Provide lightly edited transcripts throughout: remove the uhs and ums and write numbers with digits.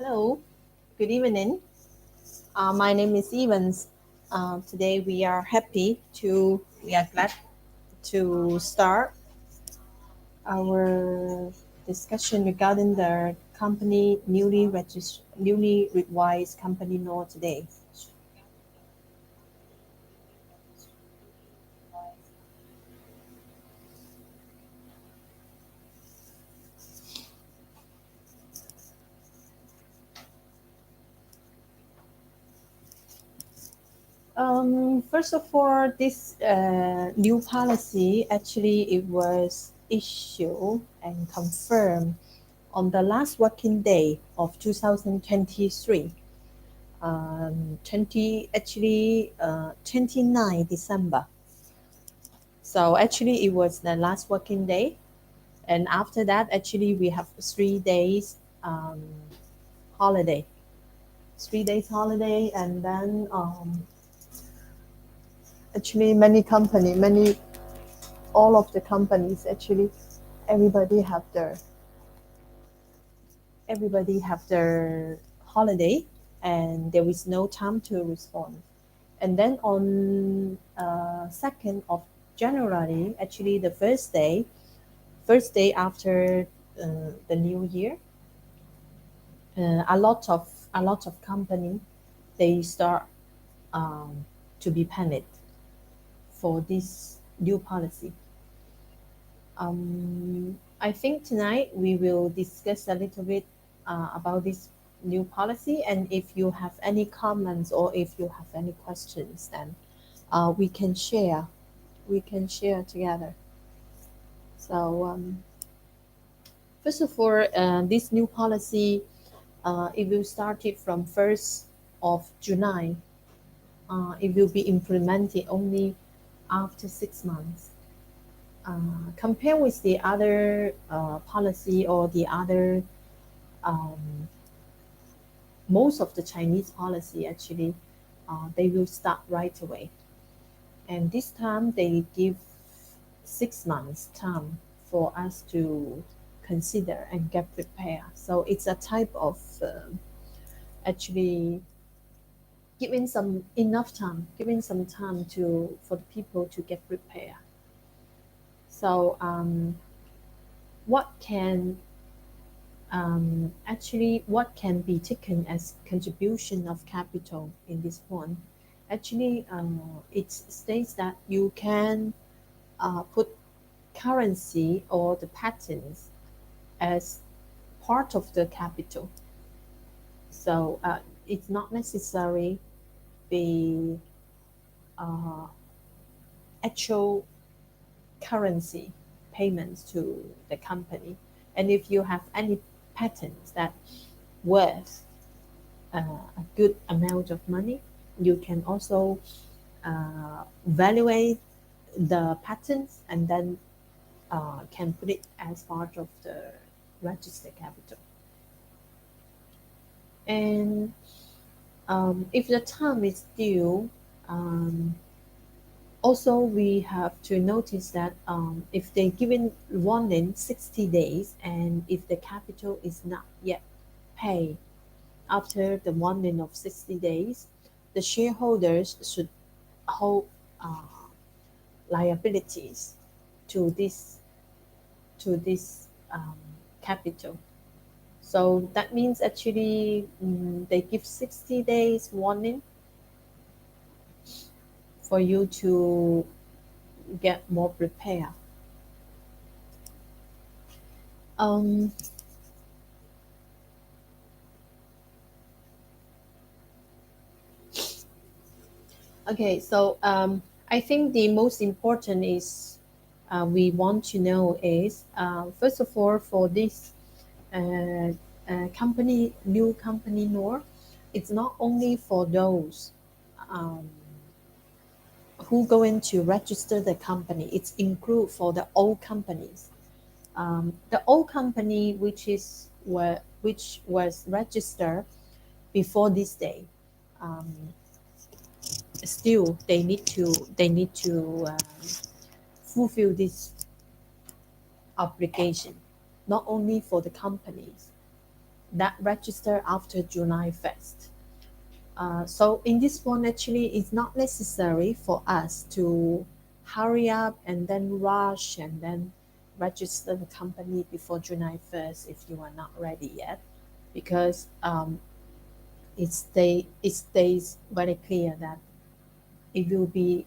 Hello, good evening. My name is Evans. Today we are glad to start our discussion regarding the company newly revised company law today. First of all, this new policy actually it was issued and confirmed on the last working day of 2023. 29 December. So actually, it was the last working day, and after that, actually, we have 3 days holiday, 3 days holiday, and then actually, all of the companies actually, everybody have their everybody have their holiday, and there is no time to respond. And then on 2nd of January, actually the first day after the new year, a lot of company they start um, to be panicked for this new policy. I think tonight we will discuss a little bit about this new policy, and if you have any comments or if you have any questions, then we can share. We can share together. So first of all, this new policy it will start it from 1st of July. It will be implemented only after 6 months. Compare with the other policy or the other most of the Chinese policy actually they will start right away. And this time they give 6 months time for us to consider and get prepared. So it's a type of actually giving some time to for the people to get prepared. So what can what can be taken as contribution of capital in this one? Actually, it states that you can put currency or the patents as part of the capital. So it's not necessary the uh, actual currency payments to the company. And if you have any patents that worth a good amount of money, you can also evaluate the patents and then can put it as part of the registered capital. And if the term is due, um, also we have to notice that if they given warning 60 days and if the capital is not yet paid after the warning of 60 days, the shareholders should hold liabilities to this capital. So that means actually they give 60 days warning for you to get more prepared. Um, okay, so I think the most important is we want to know is first of all for this new company law, it's not only for those um, who going to register the company. It's include for the old companies. The old company which was registered before this day. Um, Still they need to fulfill this obligation, not only for the companies that register after July 1st. So in this one, actually, it's not necessary for us to hurry up and then rush and then register the company before July 1st if you are not ready yet, because it stays very clear that it will be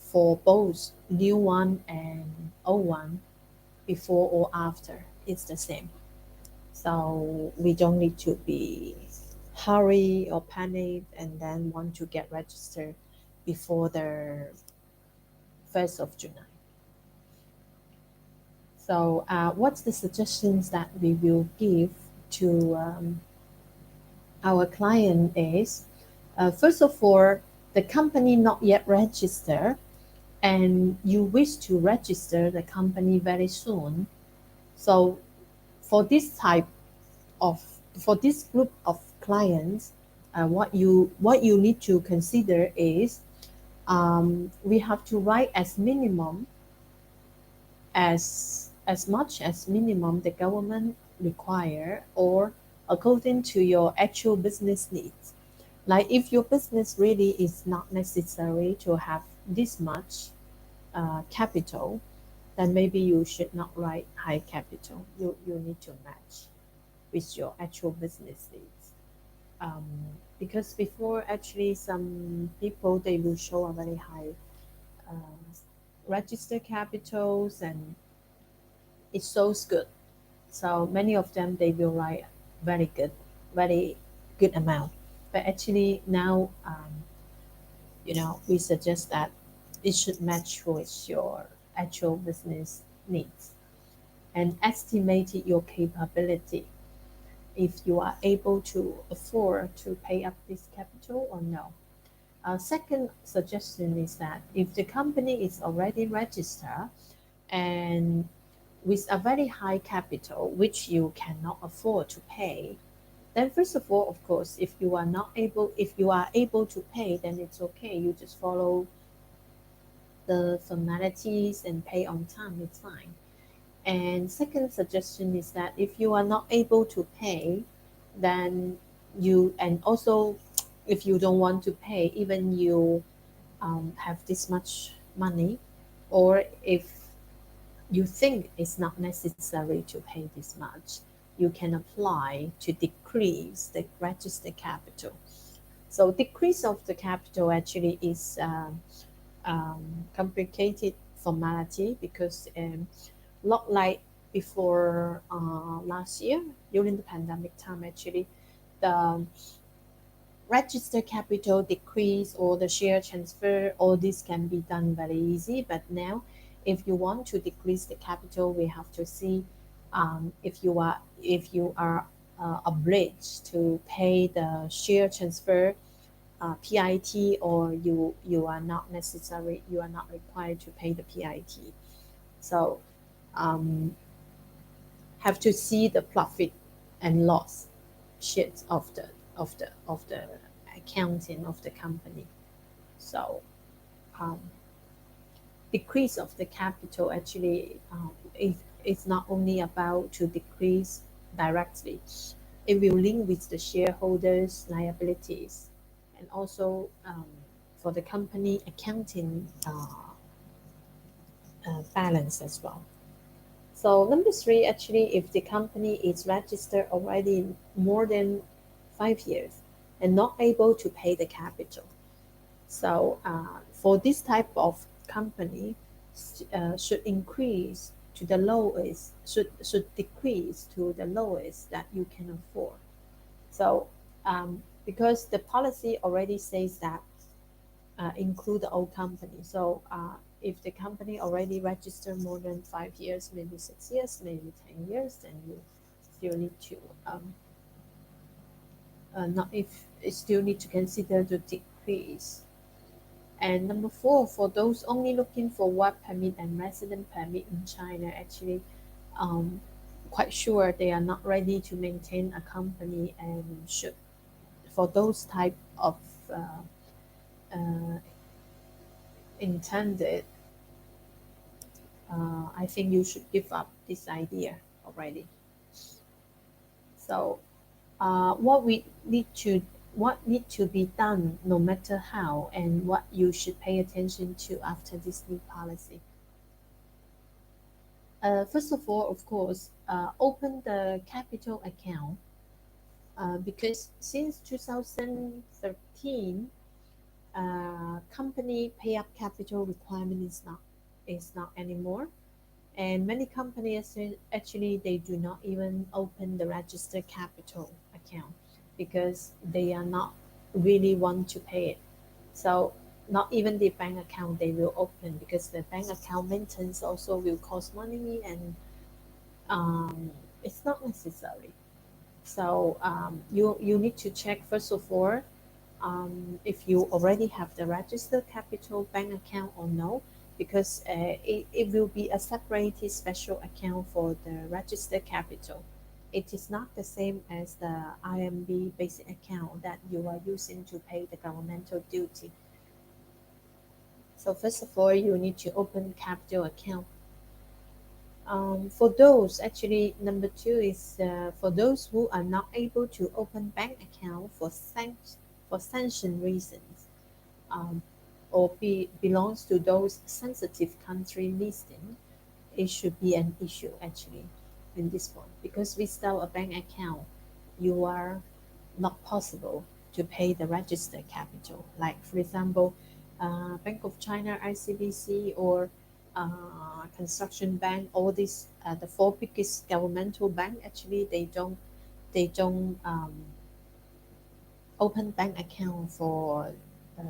for both new one and old one, before or after, it's the same. So we don't need to be hurry or panic and then want to get registered before the 1st of July. So what's the suggestions that we will give to our client is, first of all, the company not yet registered and you wish to register the company very soon. So for this type of, for this group of clients, what you need to consider is, we have to write as minimum, as much as minimum the government require, or according to your actual business needs. Like if your business really is not necessary to have this much capital, then maybe you should not write high capital. You need to match with your actual business needs. Um, because before, actually, some people, they will show a very high register capitals, and it shows good. So many of them, they will write very good amount. But actually now, we suggest that it should match with your actual business needs and estimate your capability, if you are able to afford to pay up this capital or no. Second suggestion is that if the company is already registered and with a very high capital which you cannot afford to pay, then first of all, of course, if you are able to pay, then it's okay. You just follow the formalities and pay on time. It's fine. And second suggestion is that if you are not able to pay, then and also if you don't want to pay, even you have this much money, or if you think it's not necessary to pay this much, you can apply to decrease the registered capital. So decrease of the capital actually is complicated formality, because not like before last year during the pandemic time, actually the register capital decrease or the share transfer, all this can be done very easy. But now, if you want to decrease the capital, we have to see if you are obliged to pay the share transfer PIT, or you are not necessary, you are not required to pay the PIT. So um, have to see the profit and loss sheet of the accounting of the company. So um, decrease of the capital actually is not only about to decrease directly. It will link with the shareholders' liabilities, and also for the company accounting balance as well. So number three, actually, if the company is registered already more than 5 years and not able to pay the capital, so for this type of company, should increase to the lowest, should decrease to the lowest that you can afford. So because the policy already says that include the old company. So if the company already registered more than 5 years, maybe 6 years, maybe 10 years, then you still need to not if you still need to consider the decrease. And number four, for those only looking for work permit and resident permit in China, actually, um, quite sure they are not ready to maintain a company, and should, for those type of uh, intended, I think you should give up this idea already. So what we need to what need to be done no matter how, and what you should pay attention to after this new policy. First of all, of course, open the capital account, because since 2013, company pay up capital requirement is not anymore, and many companies actually they do not even open the registered capital account because they are not really want to pay it. So not even the bank account they will open, because the bank account maintenance also will cost money, and it's not necessary. So you need to check first of all, if you already have the registered capital bank account or no, because it will be a separated special account for the registered capital. It is not the same as the IMB basic account that you are using to pay the governmental duty. So first of all, you need to open capital account. For those, actually, number two is for those who are not able to open bank account for sanction reasons, um, or belongs to those sensitive country listing, it should be an issue actually in this one, because without a bank account, you are not possible to pay the registered capital. Like for example, Bank of China, ICBC, or Construction Bank, all these the four biggest governmental bank actually they don't open bank account for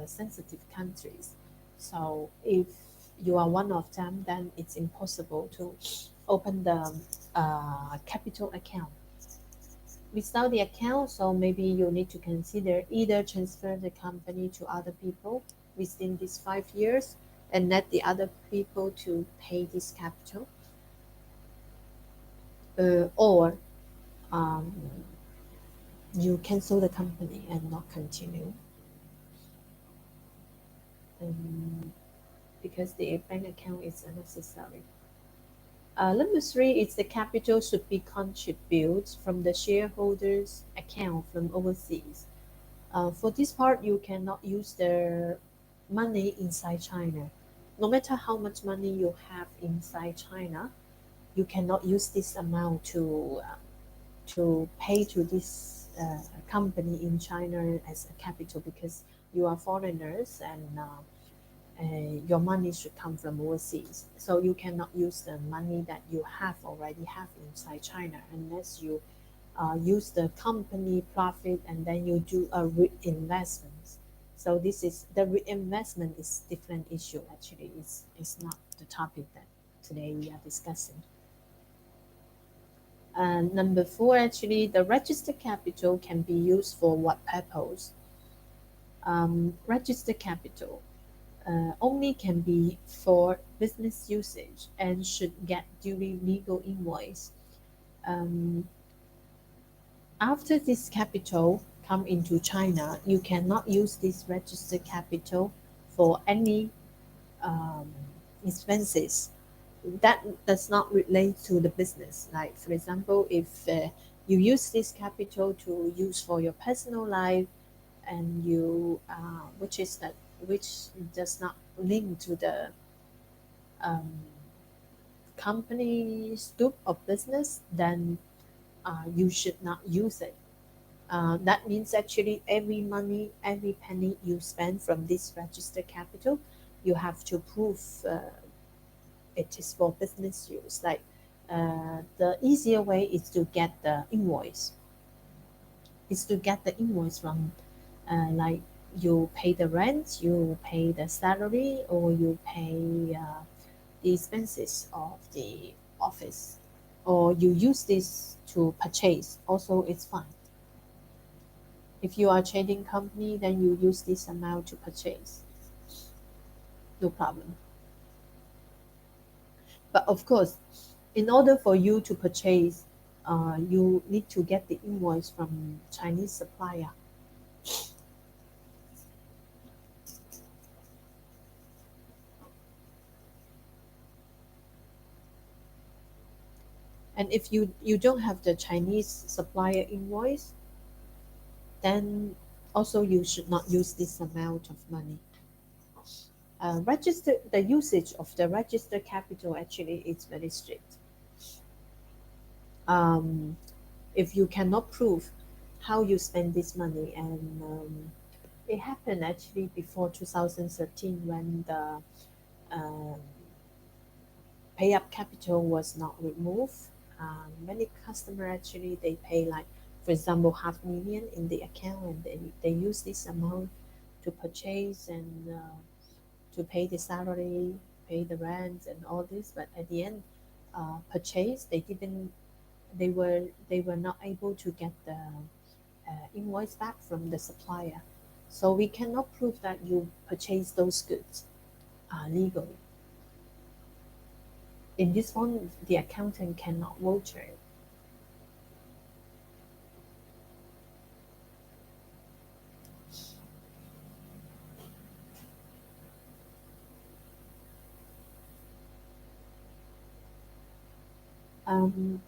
sensitive countries. So if you are one of them, then it's impossible to open the capital account. Without the account, so maybe you need to consider either transfer the company to other people within these 5 years and let the other people to pay this capital, or um, you cancel the company and not continue, um, because the bank account is unnecessary. Number three is the capital should be contributed from the shareholders' account from overseas. For this part, you cannot use the money inside China. No matter how much money you have inside China, you cannot use this amount to pay to this company in China as a capital, because you are foreigners, and your money should come from overseas. So you cannot use the money that you already have inside China unless you use the company profit and then you do a reinvestment. So this is the reinvestment is different issue actually. It's not the topic that today we are discussing. Number four, actually, the registered capital can be used for what purpose? Registered capital only can be for business usage and should get duly legal invoice. Um, After this capital come into China, you cannot use this registered capital for any um, expenses that does not relate to the business. Like for example, if you use this capital to use for your personal life, and you which does not link to the um, company scope of business, then you should not use it. That means actually every money, every penny you spend from this registered capital, you have to prove it is for business use. Like the easier way is to get the invoice. Is to get the invoice from like you pay the rent, you pay the salary, or you pay the expenses of the office, or you use this to purchase. Also, it's fine. If you are a trading company, then you use this amount to purchase. No problem. But of course, in order for you to purchase, you need to get the invoice from Chinese supplier. And if you don't have the Chinese supplier invoice, then also you should not use this amount of money. Register the usage of the registered capital actually is very strict. Um, if you cannot prove how you spend this money, and it happened actually before 2013 when the um, pay up capital was not removed. Many customer actually they pay like, for example, 500,000 in the account, and they use this amount to purchase and to pay the salary, pay the rent and all this. But at the end, purchase they were not able to get the invoice back from the supplier. So we cannot prove that you purchase those goods legally. In this one, the accountant cannot voucher it. Um,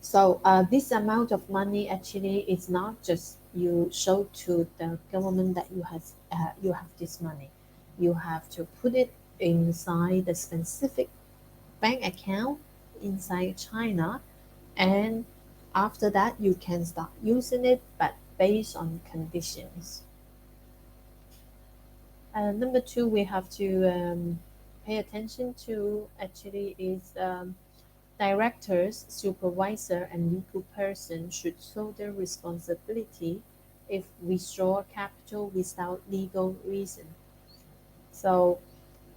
so this amount of money actually is not just you show to the government that you have this money. You have to put it inside the specific bank account inside China, and after that you can start using it, but based on conditions. Number two, we have to pay attention to actually is directors, supervisor, and legal person should shoulder responsibility if withdraw capital without legal reason. So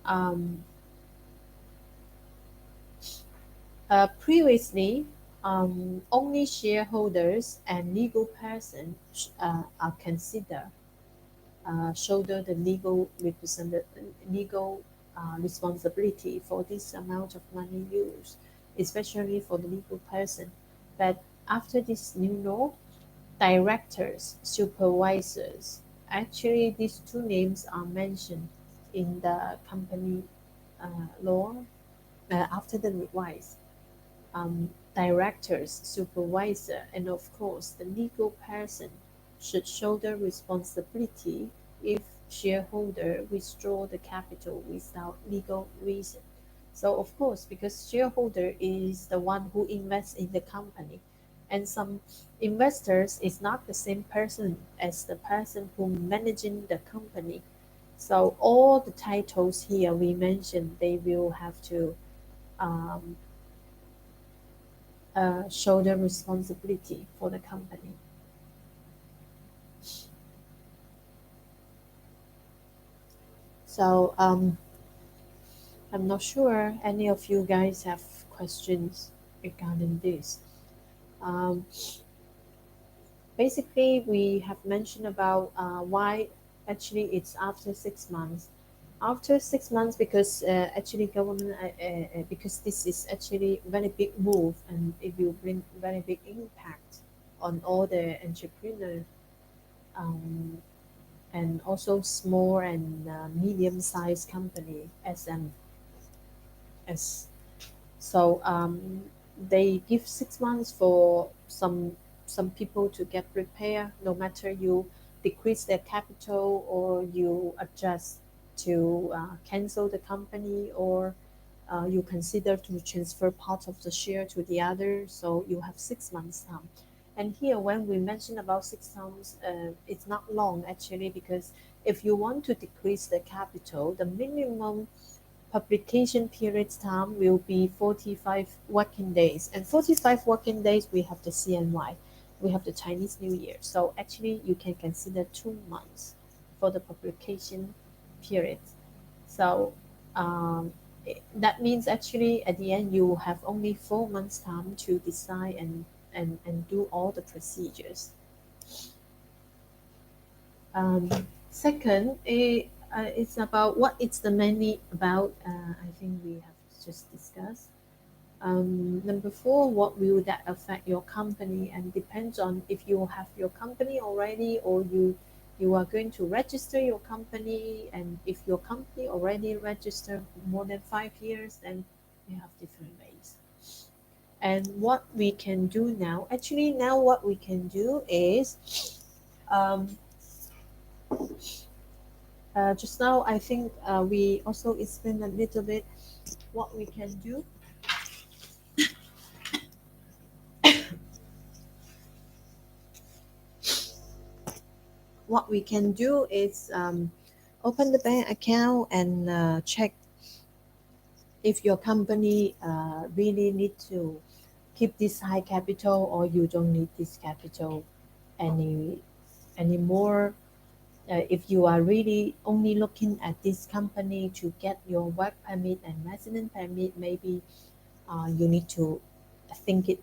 um, previously, only shareholders and legal person are considered shoulder the legal responsibility for this amount of money used, especially for the legal person. But after this new law, directors, supervisors, actually these two names are mentioned in the company law after the revise. Directors, supervisor, and of course the legal person should shoulder responsibility if shareholder withdraw the capital without legal reason. So of course, because shareholder is the one who invests in the company, and some investors is not the same person as the person who managing the company. So all the titles here we mentioned, they will have to um, shoulder responsibility for the company. So I'm not sure any of you guys have questions regarding this. Um, Basically, we have mentioned about why actually it's after 6 months. After 6 months, because actually government, because this is actually very big move, and it will bring very big impact on all the entrepreneur, um, and also small and medium-sized company SMS. So they give 6 months for some people to get prepared. No matter you decrease their capital or you adjust to cancel the company, or you consider to transfer part of the share to the other. So you have 6 months time. And here, when we mention about 6 months, it's not long actually, because if you want to decrease the capital, the minimum publication period time will be 45 working days. And 45 working days, we have the CNY, we have the Chinese New Year. So actually, you can consider 2 months for the publication period. So that means actually at the end you have only 4 months time to decide and do all the procedures. Um, Second, it's about what it's the mainly about. I think we have just discussed. Number four, what will that affect your company? And depends on if you have your company already, or you are going to register your company. And if your company already registered more than 5 years, then you have different ways. And what we can do now, actually, now what we can do is, um, just now I think we also explained a little bit what we can do. What we can do is open the bank account and check if your company really need to keep this high capital, or you don't need this capital any anymore. If you are really only looking at this company to get your work permit and resident permit, maybe you need to think it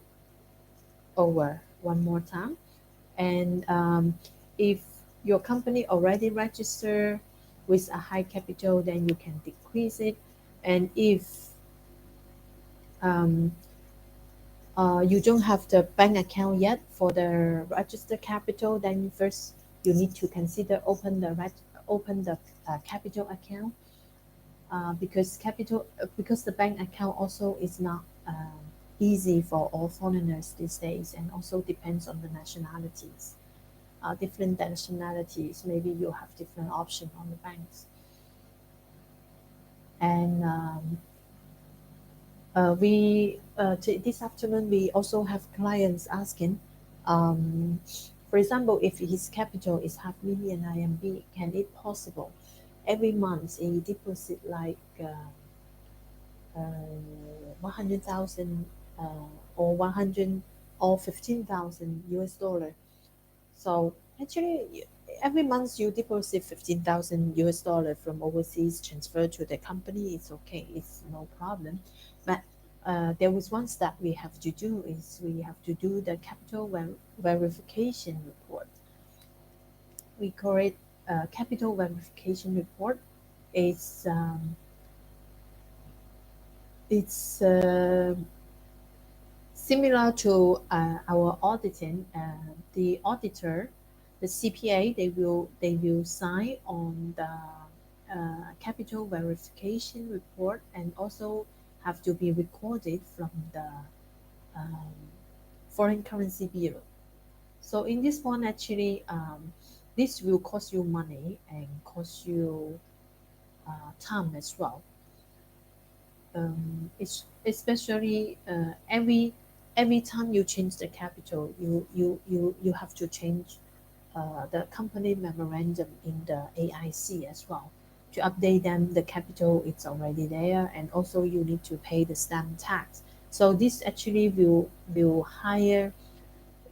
over one more time. And if your company already registered with a high capital, then you can decrease it. And if um, you don't have the bank account yet for the registered capital, then first you need to consider open the capital account, because the bank account also is not easy for all foreigners these days, and also depends on the nationalities. Different nationalities, maybe you have different option on the banks. And this afternoon we also have clients asking, um, for example, if his capital is 500,000 IMB, can it possible every month he deposit like 100,000 or 100 or 15,000 US dollar. So actually, every month you deposit 15,000 US dollar from overseas, transfer to the company. It's okay. It's no problem. But there was one step we have to do, is we have to do the capital verification report. We call it capital verification report. It's um, it's similar to our auditing. The auditor, the CPA, they will sign on the capital verification report, and also have to be recorded from the um, foreign currency bureau. So in this one, actually, this will cost you money and cost you time as well. It's especially every time you change the capital, you have to change the company memorandum in the AIC as well. To update them, the capital it's already there, and also you need to pay the stamp tax. So this actually will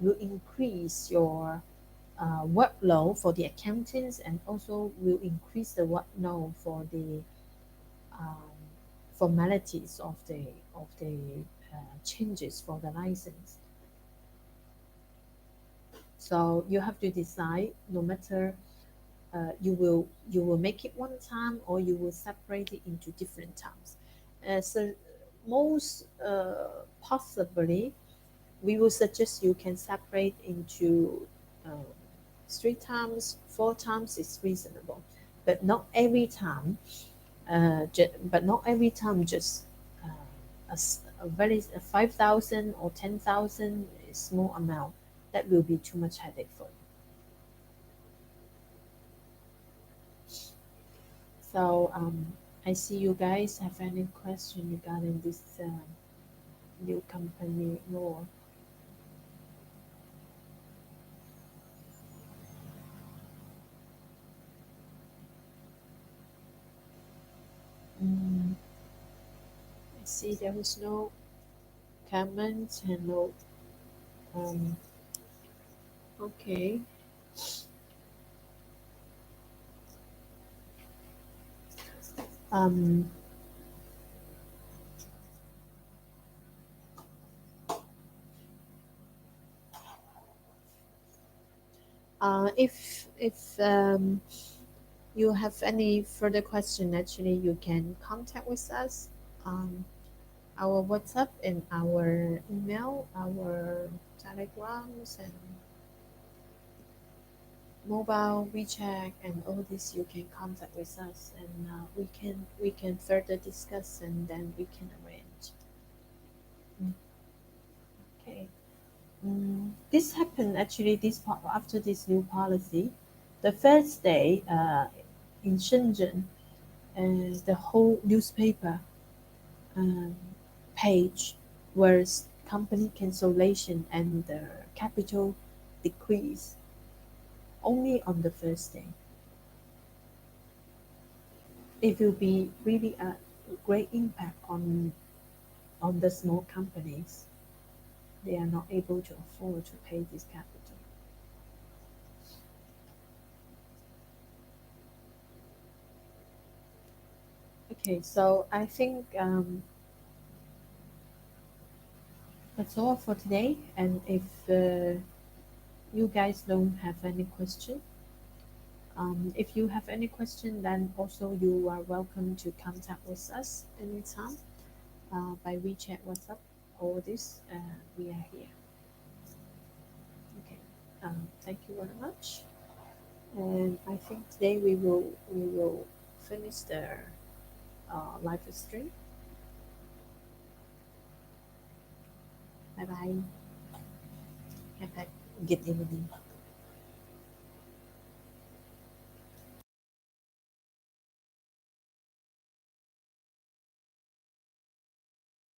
increase your workload for the accountants, and also will increase the workload for the um, formalities of the changes for the license. So you have to decide, no matter you will make it one time, or you will separate it into different times. So most possibly, we will suggest you can separate into uh, 3 times, 4 times is reasonable, but not every time. But not every time just a very 5,000 or 10,000 small amount. That will be too much headache for you. So I see you guys have any question regarding this new company law. Mm, I see there is no comment and no. Um, okay. Um, if if you have any further question, actually, you can contact with us on our WhatsApp and our email, our telegrams and mobile, WeChat, and all this. You can contact with us, and we can further discuss, and then we can arrange. Mm. this happened actually after this new policy. The first day in Shenzhen, the whole newspaper um, page was company cancellation and the capital decrease only on the first day. It will be really a great impact on the small companies. They are not able to afford to pay this capital. Okay, so I think that's all for today. And if you guys don't have any question, if you have any question, then also you are welcome to contact with us anytime by WeChat, WhatsApp, all this. We are here. Okay. Thank you very much. And I think today we will finish the live stream. Bye bye. Have a good evening.